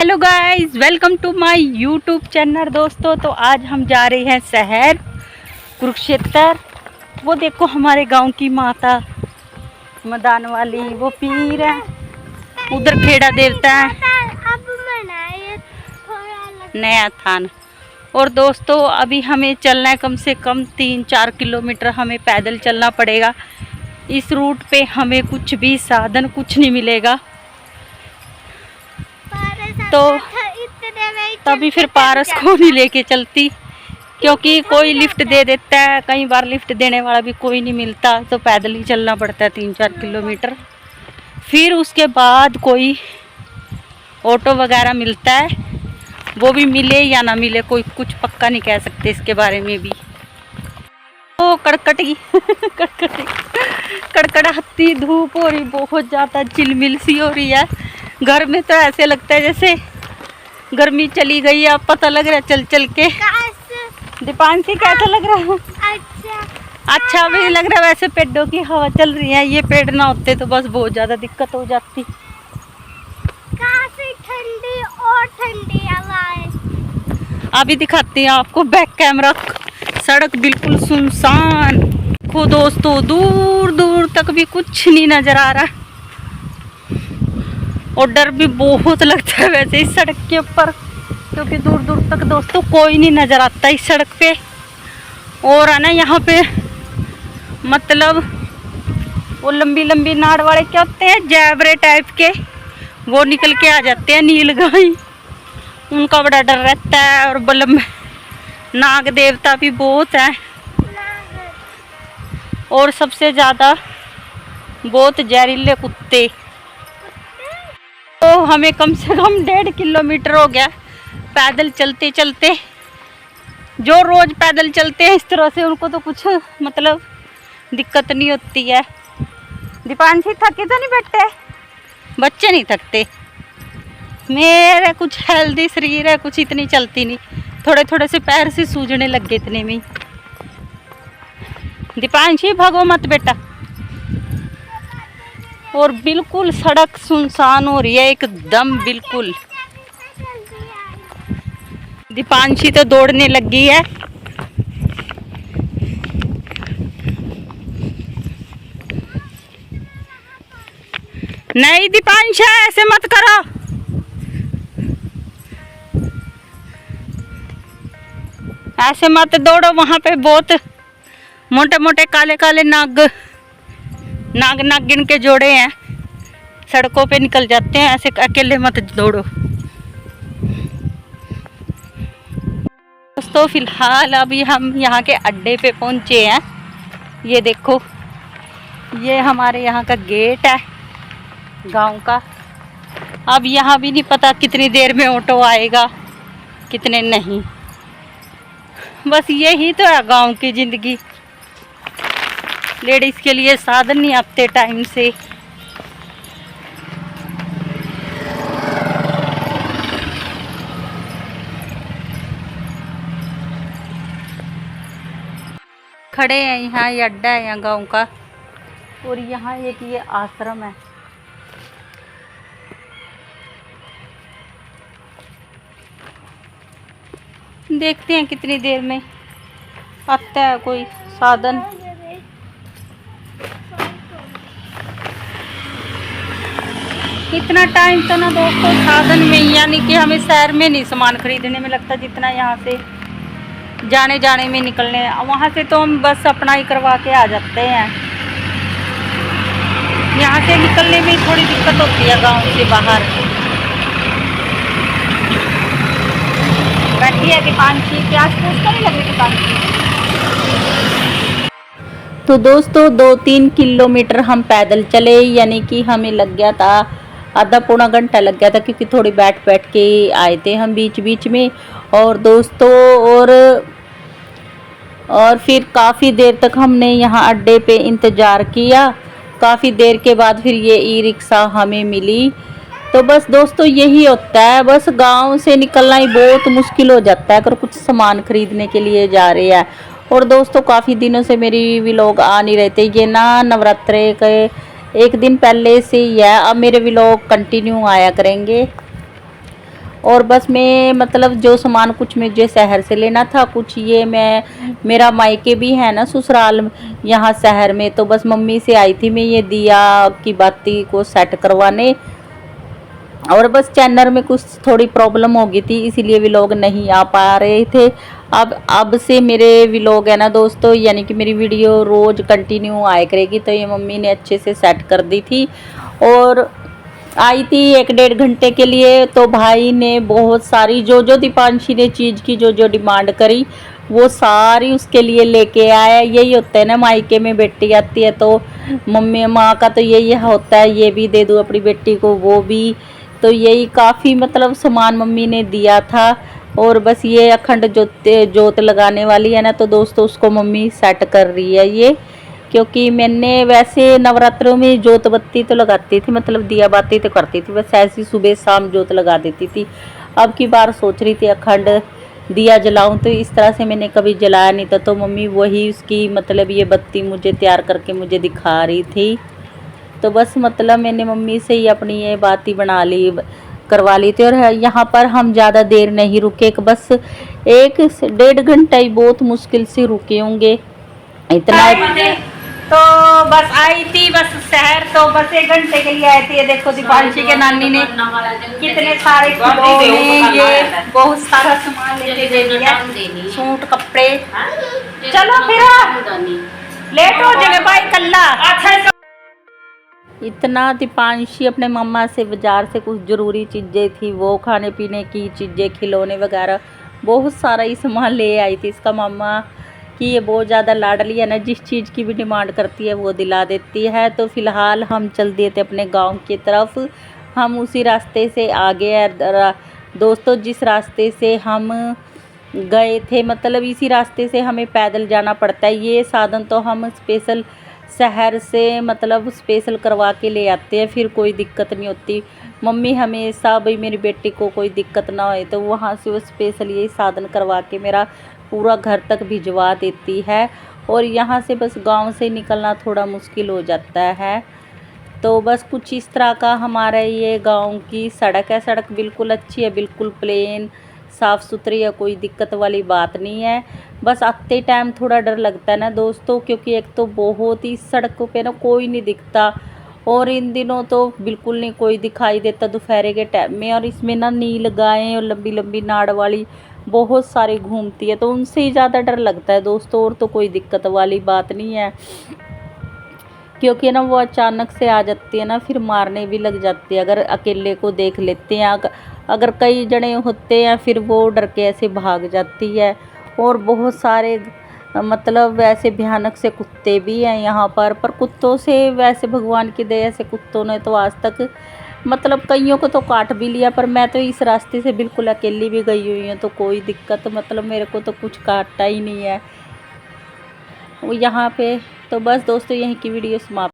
Hello guys, welcome to my YouTube channel. दोस्तों, तो आज हम जा रहे हैं शहर कुरुक्षेत्र। वो देखो हमारे गांव की माता मदान वाली, वो पीर है। उधर खेड़ा देवता है, नया थान। और दोस्तों, अभी हमें चलना है कम से कम 3-4 किलोमीटर हमें पैदल चलना पड़ेगा। इस रूट पे हमें कुछ भी साधन कुछ नहीं मिलेगा, तो तभी फिर पारस को नहीं लेके चलती, क्योंकि कोई लिफ्ट दे देता है। कई बार लिफ्ट देने वाला भी कोई नहीं मिलता, तो पैदल ही चलना पड़ता है 3-4 किलोमीटर। फिर उसके बाद कोई ऑटो वगैरह मिलता है, वो भी मिले या ना मिले कोई कुछ पक्का नहीं कह सकते इसके बारे में भी। तो कड़कटी कड़कड़ाती धूप हो रही, बहुत ज़्यादा चिलमिल सी हो रही है। घर में तो ऐसे लगता है जैसे गर्मी चली गई है। अब पता लग रहा है चल चल के। दीपांशी, कैसा लग रहा है? अच्छा भी लग रहा है। वैसे पेड़ों की हवा चल रही है, ये पेड़ ना होते तो बस बहुत ज़्यादा दिक्कत हो जाती। काफी ठंडी और ठंडी हवा है। अभी दिखाती हूँ आपको बैक कैमरा। सड़क बिल्कुल सुनसान। देखो दोस्तों, दूर दूर तक भी कुछ नहीं नजर आ रहा, और डर भी बहुत लगता है वैसे इस सड़क के ऊपर, क्योंकि दूर दूर तक दोस्तों कोई नहीं नजर आता इस सड़क पे। और है ना, यहाँ पे मतलब वो लंबी लंबी नाड़ वाले क्या होते हैं, जैबरे टाइप के, वो निकल के आ जाते हैं, नीलगाय। उनका बड़ा डर रहता है। और बलम नाग देवता भी बहुत है, और सबसे ज़्यादा बहुत जहरीले कुत्ते। तो हमें कम से कम 1.5 किलोमीटर हो गया पैदल चलते चलते। जो रोज़ पैदल चलते हैं इस तरह से, उनको तो कुछ मतलब दिक्कत नहीं होती है। दीपांशी, थके तो नहीं बैठते? बच्चे नहीं थकते। मेरा कुछ हेल्दी शरीर है, कुछ इतनी चलती नहीं, थोड़े थोड़े से पैर से सूजने लग गए इतने में। दीपांशी, भागो मत बेटा। और बिल्कुल सड़क सुनसान हो रही है एकदम बिल्कुल। दीपांशी तो दौड़ने लगी है। नहीं दीपांशा, ऐसे मत करो। ऐसे मत दौड़ो, वहां पे बहुत मोटे मोटे काले काले नाग नागिन के जोड़े हैं, सड़कों पे निकल जाते हैं। ऐसे अकेले मत दौड़ो। दोस्तों, फिलहाल अभी हम यहाँ के अड्डे पे पहुँचे हैं। ये देखो, ये हमारे यहाँ का गेट है गांव का। अब यहाँ भी नहीं पता कितनी देर में ऑटो आएगा, कितने नहीं। बस यही तो है गांव की ज़िंदगी। लेडीज़ के लिए साधन नहीं आते टाइम से। खड़े हैं यहाँ, ये अड्डा है यहाँ गांव का। और यहाँ एक ये आश्रम है। देखते हैं कितनी देर में आता है कोई साधन। इतना टाइम तो ना दोस्तों साधन में, यानी कि हमें शहर में नहीं सामान खरीदने में लगता जितना यहाँ से जाने जाने में निकलने। वहाँ से तो हम बस अपना ही करवा के आ जाते हैं। यहाँ से निकलने में थोड़ी दिक्कत होती है गांव से बाहर। बैठी है दीपांशी, प्यास पूछ तो नहीं लग रही दीपांशी? तो दोस्तों, 2-3 किलोमीटर हम पैदल चले, यानी कि हमें लग गया था आधा पौना घंटा लग गया था, क्योंकि थोड़ी बैठ के आए थे हम बीच बीच में। और दोस्तों, और फिर काफ़ी देर तक हमने यहाँ अड्डे पे इंतज़ार किया। काफ़ी देर के बाद फिर ये ई रिक्शा हमें मिली। तो बस दोस्तों, यही होता है, बस गांव से निकलना ही बहुत मुश्किल हो जाता है अगर कुछ सामान खरीदने के लिए जा रहे हैं। और दोस्तों, काफ़ी दिनों से मेरी व्लॉग आ नहीं रहे थे। ये ना नवरात्रे के एक दिन पहले से ही है, अब मेरे व्लॉग कंटिन्यू आया करेंगे। और बस मैं मतलब जो सामान कुछ मुझे शहर से लेना था, कुछ ये मैं मेरा मायके भी है ना ससुराल यहाँ शहर में, तो बस मम्मी से आई थी मैं ये दिया की बाती को सेट करवाने। और बस चैनल में कुछ थोड़ी प्रॉब्लम हो गई थी, इसीलिए व्लॉग नहीं आ पा रहे थे। अब से मेरे व्लॉग है ना दोस्तों, यानी कि मेरी वीडियो रोज़ कंटिन्यू आया करेगी। तो ये मम्मी ने अच्छे से सेट कर दी थी और आई थी 1-1.5 घंटे के लिए। तो भाई ने बहुत सारी जो दीपांशी ने चीज़ की जो डिमांड करी वो सारी उसके लिए लेके आया। यही होता है ना, मायके में बेटी आती है तो मम्मी माँ का तो यही होता है, ये भी दे दूँ अपनी बेटी को, वो भी। तो यही काफ़ी मतलब सामान मम्मी ने दिया था। और बस ये अखंड जोत लगाने वाली है ना, तो दोस्तों उसको मम्मी सेट कर रही है ये। क्योंकि मैंने वैसे नवरात्रों में जोत बत्ती तो लगाती थी, मतलब दिया बाती तो करती थी, बस ऐसी सुबह शाम जोत लगा देती थी। अब की बार सोच रही थी अखंड दिया जलाऊं, तो इस तरह से मैंने कभी जलाया नहीं था। तो मम्मी वही उसकी मतलब ये बत्ती मुझे तैयार करके मुझे दिखा रही थी। तो बस मतलब मैंने मम्मी से ही अपनी ये बाती बना ली, करवा ली थी। और यहाँ पर हम ज़्यादा देर नहीं रुके, बस 1-1.5 घंटा ही बहुत मुश्किल से रुके होंगे इतना। तो बस आई थी बस शहर, तो बस 1 घंटे के लिए आई थी। ये देखो दीपांशी के नानी ने कितने सारे किलो में ये बहुत सारा सामान लेके दे दिया, सूट कपड़े। चलो फिर लेट हो जाएगा भाई कल्ला। इतना दीपांशी अपने मम्मा से बाजार से कुछ ज़रूरी चीज़ें थी, वो खाने पीने की चीज़ें, खिलौने वगैरह बहुत सारा ही सामान ले आई थी। इसका मम्मा कि ये बहुत ज़्यादा लाडली है ना, जिस चीज़ की भी डिमांड करती है वो दिला देती है। तो फ़िलहाल हम चल दिए थे अपने गांव की तरफ। हम उसी रास्ते से आगे दोस्तों, जिस रास्ते से हम गए थे, मतलब इसी रास्ते से हमें पैदल जाना पड़ता है। ये साधन तो हम स्पेशल शहर से मतलब स्पेशल करवा के ले आते हैं, फिर कोई दिक्कत नहीं होती। मम्मी हमेशा भाई मेरी बेटी को कोई दिक्कत ना हो, तो वहाँ से वो स्पेशल यही साधन करवा के मेरा पूरा घर तक भिजवा देती है। और यहाँ से बस गांव से निकलना थोड़ा मुश्किल हो जाता है। तो बस कुछ इस तरह का हमारा ये गांव की सड़क है। सड़क बिल्कुल अच्छी है, बिल्कुल प्लेन साफ़ सुथरी है, कोई दिक्कत वाली बात नहीं है। बस आते टाइम थोड़ा डर लगता है ना दोस्तों, क्योंकि एक तो बहुत ही सड़कों पे ना कोई नहीं दिखता, और इन दिनों तो बिल्कुल नहीं कोई दिखाई देता दोपहर के टाइम में। और इसमें ना नील गायें और लंबी लंबी नाड़ वाली बहुत सारी घूमती है, तो उनसे ही ज़्यादा डर लगता है दोस्तों, और तो कोई दिक्कत वाली बात नहीं है। क्योंकि ना वो अचानक से आ जाती है ना, फिर मारने भी लग जाती है अगर अकेले को देख लेते हैं। अगर कई जने होते हैं फिर वो डर के ऐसे भाग जाती है। और बहुत सारे मतलब वैसे भयानक से कुत्ते भी हैं यहाँ पर कुत्तों से वैसे भगवान की दया से कुत्तों ने तो आज तक मतलब कईयों को तो काट भी लिया, पर मैं तो इस रास्ते से बिल्कुल अकेली भी गई हुई हूँ, तो कोई दिक्कत मतलब मेरे को तो कुछ काटा ही नहीं है वो यहाँ पे। तो बस दोस्तों यहीं की वीडियो समाप्त।